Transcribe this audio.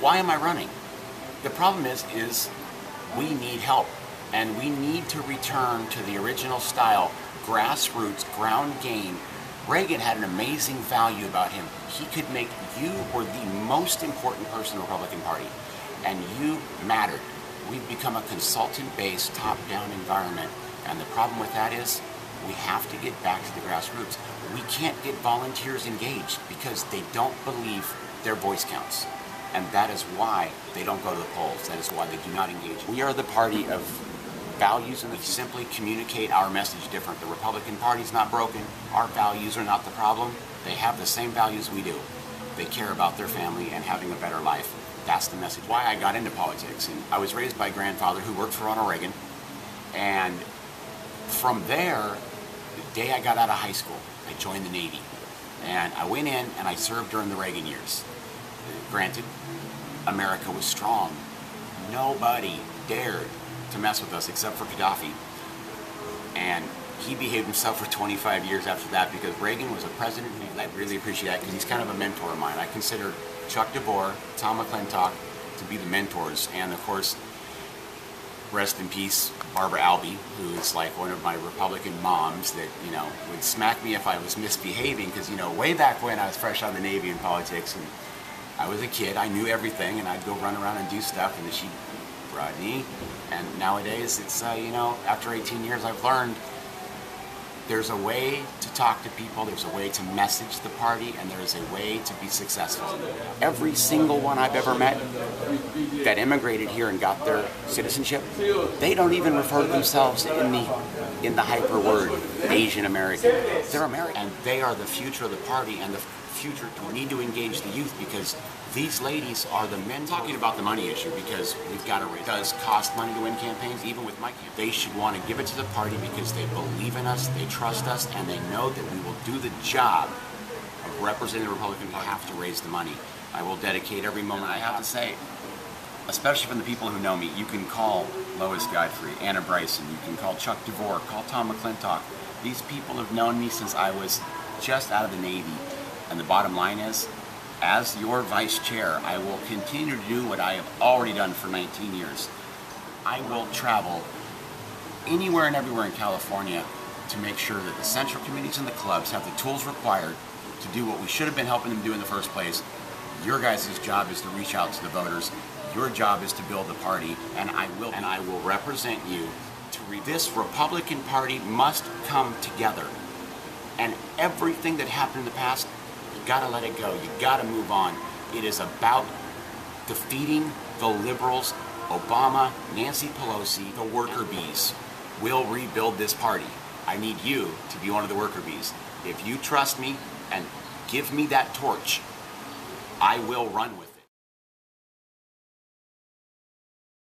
why am I running? The problem is we need help, and we need to return to the original style, grassroots, ground game. Reagan had an amazing value about him. He could make you or the most important person in the Republican Party, and you mattered. We've become a consultant-based, top-down environment, and the problem with that is we have to get back to the grassroots. We can't get volunteers engaged because they don't believe their voice counts. And that is why they don't go to the polls. That is why they do not engage. We are the party of values, and we simply communicate our message different. The Republican Party's not broken. Our values are not the problem. They have the same values we do. They care about their family and having a better life. That's the message. Why I got into politics. And I was raised by a grandfather who worked for Ronald Reagan. And from there, the day I got out of high school, I joined the Navy. And I went in and I served during the Reagan years. Granted, America was strong. Nobody dared to mess with us except for Gaddafi. And he behaved himself for 25 years after that because Reagan was a president, and I really appreciate that because he's kind of a mentor of mine. I consider Chuck DeVore, Tom McClintock to be the mentors, and of course, rest in peace, Barbara Albee, who is like one of my Republican moms that, you know, would smack me if I was misbehaving because, you know, way back when I was fresh out of the Navy in politics and I was a kid, I knew everything and I'd go run around and do stuff and then she'd, Rodney, and nowadays it's, you know, after 18 years I've learned there's a way to talk to people, there's a way to message the party, and there is a way to be successful. Every single one I've ever met that immigrated here and got their citizenship, they don't even refer to themselves in the hyper word Asian American. They're American, and they are the future of the party and the future. We need to engage the youth because these ladies are the men. Talking about the money issue because we've got to. It does cost money to win campaigns, even with my campaign. They should want to give it to the party because they believe in us, they trust us, and they know that we will do the job of representing the Republican Party. I have to raise the money. I will dedicate every moment I have to say, especially from the people who know me. You can call Lois Godfrey, Anna Bryson, you can call Chuck DeVore, call Tom McClintock. These people have known me since I was just out of the Navy. And the bottom line is, as your vice chair, I will continue to do what I have already done for 19 years. I will travel anywhere and everywhere in California to make sure that the central committees and the clubs have the tools required to do what we should have been helping them do in the first place. Your guys' job is to reach out to the voters. Your job is to build the party, and I will represent you. This Republican Party must come together. And everything that happened in the past, you gotta let it go. You gotta move on. It is about defeating the liberals, Obama, Nancy Pelosi, the worker bees. We'll rebuild this party. I need you to be one of the worker bees. If you trust me and give me that torch, I will run with it.